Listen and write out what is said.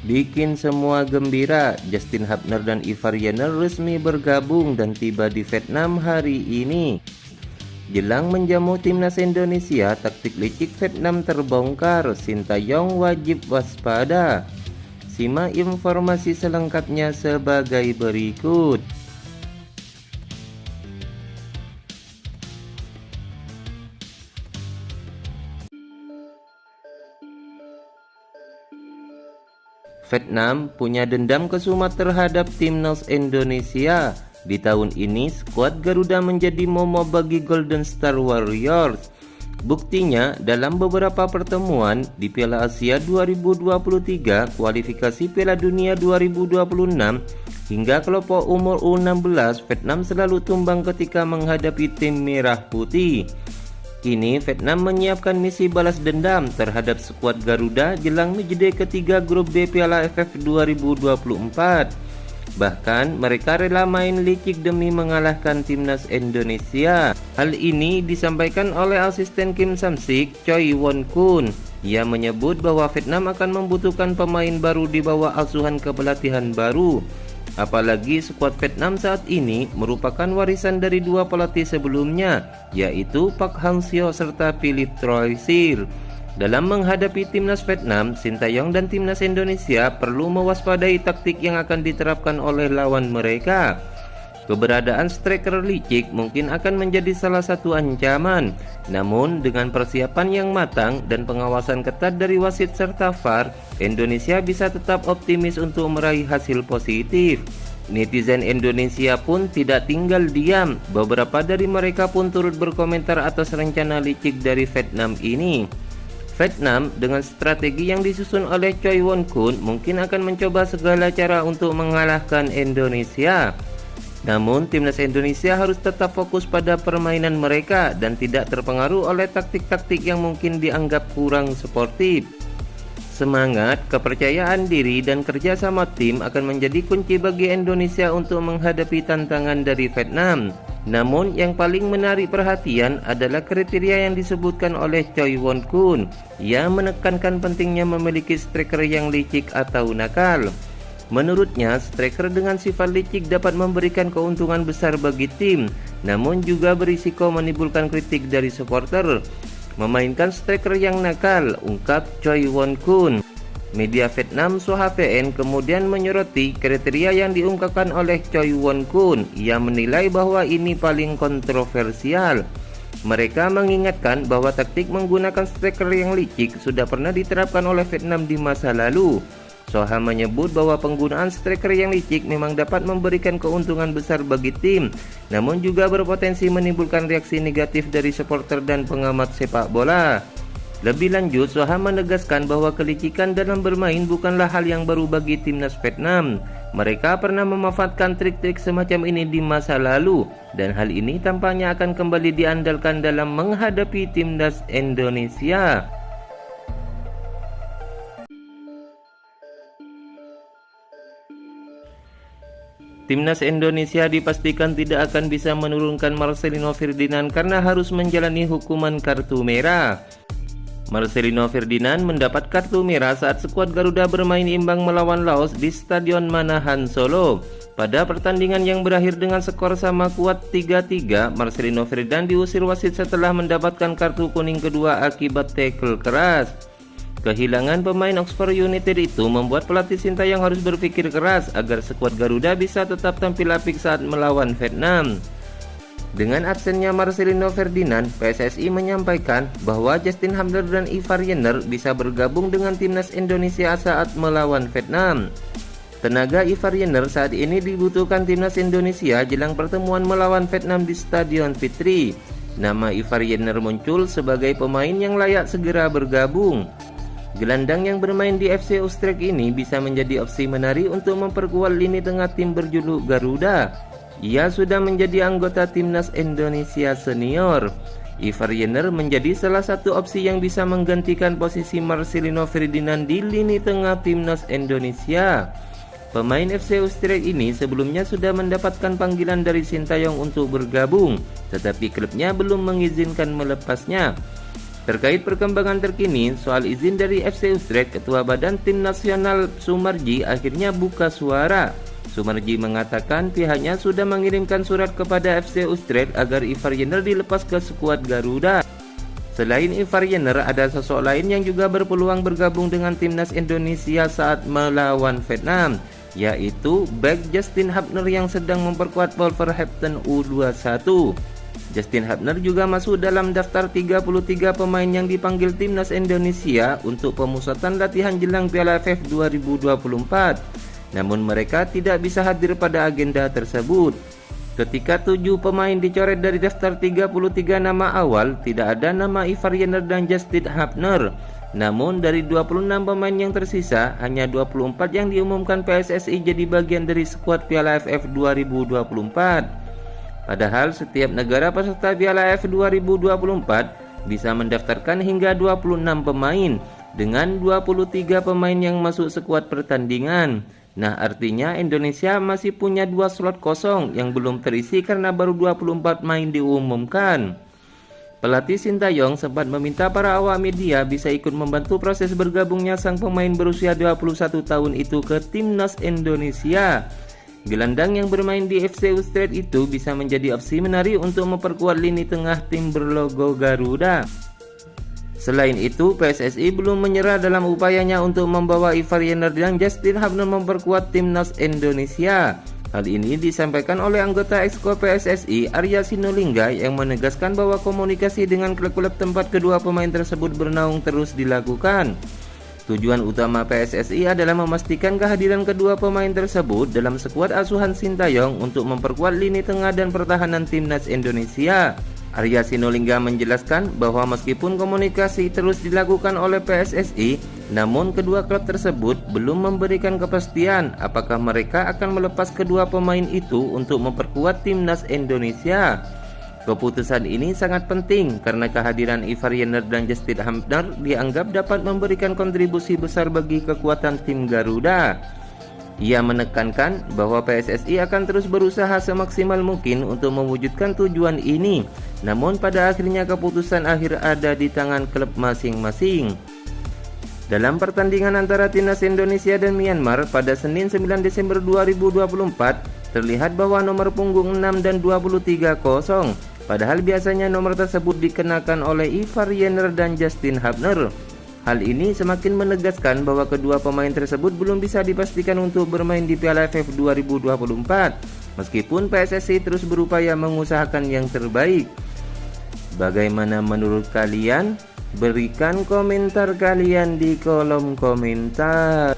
Bikin semua gembira, Justin Hubner dan Ivar Jenner resmi bergabung dan tiba di Vietnam hari ini. Jelang menjamu timnas Indonesia, taktik licik Vietnam terbongkar, Sintayong wajib waspada. Simak informasi selengkapnya sebagai berikut. Vietnam punya dendam kesumat terhadap timnas Indonesia. Di tahun ini, skuad Garuda menjadi momok bagi Golden Star Warriors. Buktinya, dalam beberapa pertemuan di Piala Asia 2023, kualifikasi Piala Dunia 2026, hingga kelompok umur U16, Vietnam selalu tumbang ketika menghadapi tim merah putih. Kini Vietnam menyiapkan misi balas dendam terhadap skuad Garuda jelang menjadi ketiga grup B Piala AFF 2024. Bahkan mereka rela main licik demi mengalahkan timnas Indonesia. Hal ini disampaikan oleh asisten Kim Sam-sik, Choi Won-kun. Ia menyebut bahwa Vietnam akan membutuhkan pemain baru di bawah asuhan kepelatihan baru. Apalagi skuad Vietnam saat ini merupakan warisan dari dua pelatih sebelumnya, yaitu Park Hang-seo serta Philippe Troisier. Dalam menghadapi timnas Vietnam, Sintayong dan timnas Indonesia perlu mewaspadai taktik yang akan diterapkan oleh lawan mereka. Keberadaan striker licik mungkin akan menjadi salah satu ancaman. Namun dengan persiapan yang matang dan pengawasan ketat dari wasit serta VAR, Indonesia bisa tetap optimis untuk meraih hasil positif. Netizen Indonesia pun tidak tinggal diam. Beberapa dari mereka pun turut berkomentar atas rencana licik dari Vietnam ini. Vietnam dengan strategi yang disusun oleh Choi Won-kun mungkin akan mencoba segala cara untuk mengalahkan Indonesia. Namun timnas Indonesia harus tetap fokus pada permainan mereka dan tidak terpengaruh oleh taktik-taktik yang mungkin dianggap kurang sportif. Semangat, kepercayaan diri, dan kerjasama tim akan menjadi kunci bagi Indonesia untuk menghadapi tantangan dari Vietnam. Namun yang paling menarik perhatian adalah kriteria yang disebutkan oleh Choi Won-kun. Ia menekankan pentingnya memiliki striker yang licik atau nakal. Menurutnya, striker dengan sifat licik dapat memberikan keuntungan besar bagi tim, namun juga berisiko menimbulkan kritik dari supporter. Memainkan striker yang nakal, ungkap Choi Won-kun. Media Vietnam SOHVN kemudian menyoroti kriteria yang diungkapkan oleh Choi Won-kun. Ia menilai bahwa ini paling kontroversial. Mereka mengingatkan bahwa taktik menggunakan striker yang licik sudah pernah diterapkan oleh Vietnam di masa lalu. Soha menyebut bahwa penggunaan striker yang licik memang dapat memberikan keuntungan besar bagi tim, namun juga berpotensi menimbulkan reaksi negatif dari supporter dan pengamat sepak bola. Lebih lanjut, Soha menegaskan bahwa kelicikan dalam bermain bukanlah hal yang baru bagi timnas Vietnam. Mereka pernah memanfaatkan trik-trik semacam ini di masa lalu, dan hal ini tampaknya akan kembali diandalkan dalam menghadapi timnas Indonesia. Timnas Indonesia dipastikan tidak akan bisa menurunkan Marcelino Ferdinand karena harus menjalani hukuman kartu merah. Marcelino Ferdinand mendapat kartu merah saat skuad Garuda bermain imbang melawan Laos di Stadion Manahan, Solo. Pada pertandingan yang berakhir dengan skor sama kuat 3-3, Marcelino Ferdinand diusir wasit setelah mendapatkan kartu kuning kedua akibat tackle keras. Kehilangan pemain Oxford United itu membuat pelatih Sintayong harus berpikir keras agar skuad Garuda bisa tetap tampil apik saat melawan Vietnam. Dengan absennya Marcelino Ferdinand, PSSI menyampaikan bahwa Justin Hubner dan Ivar Jenner bisa bergabung dengan timnas Indonesia saat melawan Vietnam. Tenaga Ivar Jenner saat ini dibutuhkan timnas Indonesia jelang pertemuan melawan Vietnam di Stadion Fitri. Nama Ivar Jenner muncul sebagai pemain yang layak segera bergabung. Gelandang yang bermain di FC Utrecht ini bisa menjadi opsi menarik untuk memperkuat lini tengah tim berjuluk Garuda. Ia sudah menjadi anggota timnas Indonesia senior. Ivar Jenner menjadi salah satu opsi yang bisa menggantikan posisi Marcelino Ferdinand di lini tengah timnas Indonesia. Pemain FC Utrecht ini sebelumnya sudah mendapatkan panggilan dari Sintayong untuk bergabung, tetapi klubnya belum mengizinkan melepasnya. Terkait perkembangan terkini soal izin dari FC Utrecht, Ketua Badan Tim Nasional Sumarji akhirnya buka suara. Sumarji mengatakan pihaknya sudah mengirimkan surat kepada FC Utrecht agar Ivar Jenner dilepas ke skuad Garuda. Selain Ivar Jenner, ada sosok lain yang juga berpeluang bergabung dengan timnas Indonesia saat melawan Vietnam, yaitu bek Justin Hubner yang sedang memperkuat Wolverhampton U21. Justin Hubner juga masuk dalam daftar 33 pemain yang dipanggil timnas Indonesia untuk pemusatan latihan jelang Piala AFF 2024. Namun mereka tidak bisa hadir pada agenda tersebut. Ketika 7 pemain dicoret dari daftar 33 nama awal, tidak ada nama Ivar Jenner dan Justin Hubner. Namun dari 26 pemain yang tersisa, hanya 24 yang diumumkan PSSI jadi bagian dari skuad Piala AFF 2024. Padahal setiap negara peserta Piala AFF 2024 bisa mendaftarkan hingga 26 pemain dengan 23 pemain yang masuk skuad pertandingan. Nah, artinya Indonesia masih punya 2 slot kosong yang belum terisi karena baru 24 main diumumkan. Pelatih Sintayong sempat meminta para awak media bisa ikut membantu proses bergabungnya sang pemain berusia 21 tahun itu ke timnas Indonesia. Gelandang yang bermain di FC Utrecht itu bisa menjadi opsi menarik untuk memperkuat lini tengah tim berlogo Garuda. Selain itu, PSSI belum menyerah dalam upayanya untuk membawa Ivar Jenner dan Justin Hubner memperkuat timnas Indonesia. Hal ini disampaikan oleh anggota Exco PSSI Arya Sinulinga yang menegaskan bahwa komunikasi dengan klub-klub tempat kedua pemain tersebut bernaung terus dilakukan. Tujuan utama PSSI adalah memastikan kehadiran kedua pemain tersebut dalam skuad asuhan Sintayong untuk memperkuat lini tengah dan pertahanan timnas Indonesia. Arya Sinulinga menjelaskan bahwa meskipun komunikasi terus dilakukan oleh PSSI, namun kedua klub tersebut belum memberikan kepastian apakah mereka akan melepas kedua pemain itu untuk memperkuat timnas Indonesia. Keputusan ini sangat penting karena kehadiran Ivar Jenner dan Justin Hubner dianggap dapat memberikan kontribusi besar bagi kekuatan tim Garuda. Ia menekankan bahwa PSSI akan terus berusaha semaksimal mungkin untuk mewujudkan tujuan ini. Namun pada akhirnya keputusan akhir ada di tangan klub masing-masing. Dalam pertandingan antara timnas Indonesia dan Myanmar pada Senin 9 Desember 2024, terlihat bahwa nomor punggung 6 dan 23 kosong. Padahal biasanya nomor tersebut dikenakan oleh Ivar Jenner dan Justin Hubner. Hal ini semakin menegaskan bahwa kedua pemain tersebut belum bisa dipastikan untuk bermain di Piala AFF 2024, meskipun PSSI terus berupaya mengusahakan yang terbaik. Bagaimana menurut kalian? Berikan komentar kalian di kolom komentar.